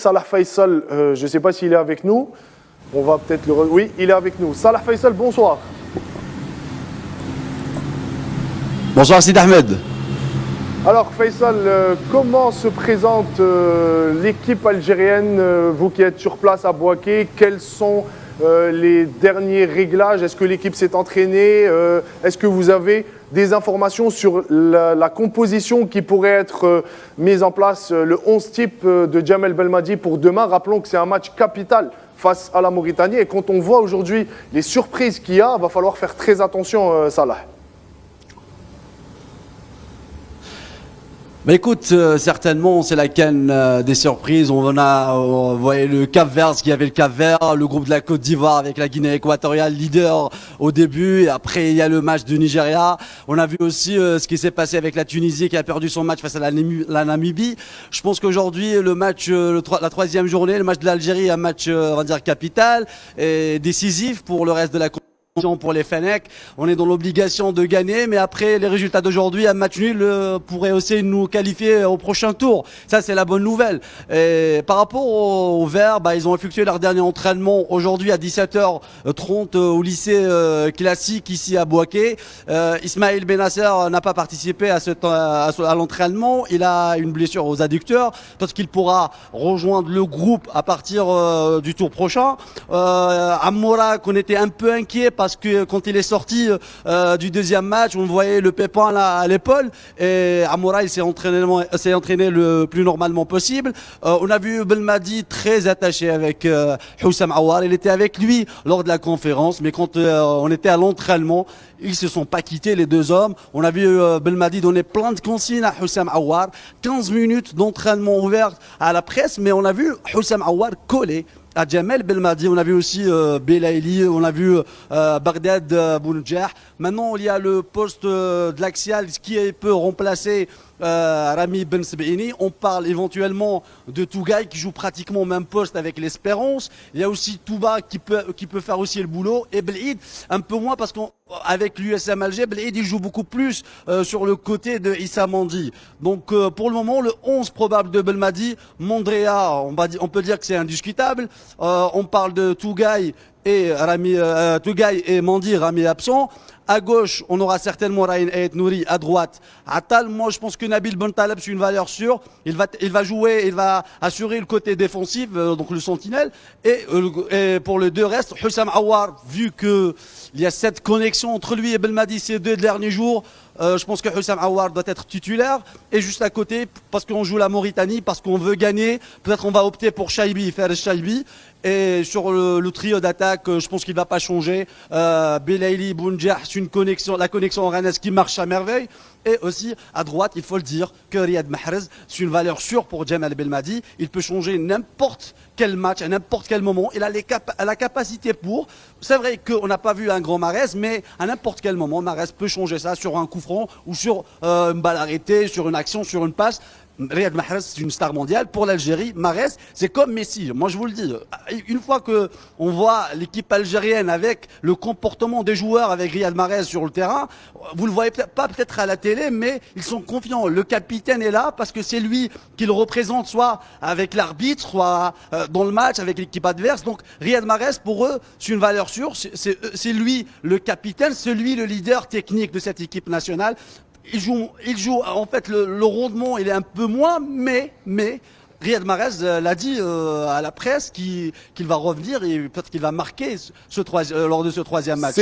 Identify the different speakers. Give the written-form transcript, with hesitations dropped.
Speaker 1: Salah Faisal, je ne sais pas s'il est avec nous. On va peut-être le... Oui, il est avec nous. Salah Faisal, bonsoir.
Speaker 2: Bonsoir Sid Ahmed.
Speaker 1: Alors Faisal, comment se présente l'équipe algérienne, vous qui êtes sur place à Bouaké? Quels sont les derniers réglages? Est-ce que l'équipe s'est entraînée? Est-ce que vous avez des informations sur la composition qui pourrait être mise en place, le 11 type de Djamel Belmadi pour demain? Rappelons que c'est un match capital face à la Mauritanie. Et quand on voit aujourd'hui les surprises qu'il y a, il va falloir faire très attention, Salah.
Speaker 2: Bah écoute, certainement c'est la canne des surprises. On voyait le Cap-Vert, ce qu'il y avait le Cap-Vert, le groupe de la Côte d'Ivoire avec la Guinée équatoriale leader au début, et après il y a le match du Nigeria. On a vu aussi ce qui s'est passé avec la Tunisie qui a perdu son match face à la Namibie. Je pense qu'aujourd'hui le match, la troisième journée, le match de l'Algérie, un match on va dire capital et décisif pour le reste de la pour les Fennecs. On est dans l'obligation de gagner, mais après les résultats d'aujourd'hui, un match nul pourrait aussi nous qualifier au prochain tour. Ça, c'est la bonne nouvelle. Et par rapport aux Verts, ils ont effectué leur dernier entraînement aujourd'hui à 17h30 au lycée classique ici à Bouaké. Ismaël Benasser n'a pas participé à l'entraînement. Il a une blessure aux adducteurs, parce qu'il pourra rejoindre le groupe à partir du tour prochain. Amoura, qu'on était un peu inquiet parce que quand il est sorti du deuxième match, on voyait le pépin là, à l'épaule, et Amoura il s'est entraîné le plus normalement possible. On a vu Belmadi très attaché avec Houssam Aouar. Il était avec lui lors de la conférence, mais quand on était à l'entraînement, ils se sont pas quittés les deux hommes. On a vu Belmadi donner plein de consignes à Houssam Aouar. 15 minutes d'entraînement ouvert à la presse, mais on a vu Houssam Aouar coller à Djamel Belmadi. On a vu aussi Belaïli, on a vu Bagdad Bounedjah. Maintenant, il y a le poste de l'axial qui peut remplacer Rami Ben Sebaini. On parle éventuellement de Tougaï qui joue pratiquement au même poste avec l'Espérance. Il y a aussi Touba qui peut faire aussi le boulot. Et Belid, un peu moins parce qu'avec l'USM Alger, Belid il joue beaucoup plus sur le côté de Issa Mandi. Donc pour le moment, le 11 probable de Belmadi, Mondrea, on peut dire que c'est indiscutable. On parle de Tougaï et Tougaï et Mandi, Rami absent. À gauche, on aura certainement Raïn et Nouri. À droite, Attal. Moi, je pense que Nabil Bentaleb, c'est une valeur sûre. Il va jouer, il va assurer le côté défensif, donc le sentinelle. Et pour les deux restes, Houssam Aouar, vu que il y a cette connexion entre lui et Belmadi ces deux derniers jours, je pense que Houssam Aouar doit être titulaire. Et juste à côté, parce qu'on joue la Mauritanie, parce qu'on veut gagner, peut-être on va opter pour Chaibi, faire Chaibi. Et sur le trio d'attaque, je pense qu'il ne va pas changer. Belaïli, Bounedjah, c'est la connexion orannaise qui marche à merveille. Et aussi, à droite, il faut le dire, que Riyad Mahrez, c'est une valeur sûre pour Djamel Belmadi. Il peut changer n'importe quel match, à n'importe quel moment. Il a la capacité pour. C'est vrai qu'on n'a pas vu un grand Mahrez, mais à n'importe quel moment, Mahrez peut changer ça sur un coup franc ou sur une balle arrêtée, sur une action, sur une passe. Riyad Mahrez, c'est une star mondiale. Pour l'Algérie, Mahrez, c'est comme Messi. Moi, je vous le dis, une fois que on voit l'équipe algérienne avec le comportement des joueurs avec Riyad Mahrez sur le terrain, vous le voyez pas peut-être à la télé, mais ils sont confiants. Le capitaine est là parce que c'est lui qui le représente, soit avec l'arbitre, soit dans le match avec l'équipe adverse. Donc, Riyad Mahrez, pour eux, c'est une valeur sûre. C'est lui le capitaine, c'est lui le leader technique de cette équipe nationale. Il joue, en fait, le rendement, il est un peu moins, mais Riyad Mahrez l'a dit à la presse qu'il va revenir et peut-être qu'il va marquer lors de ce troisième match.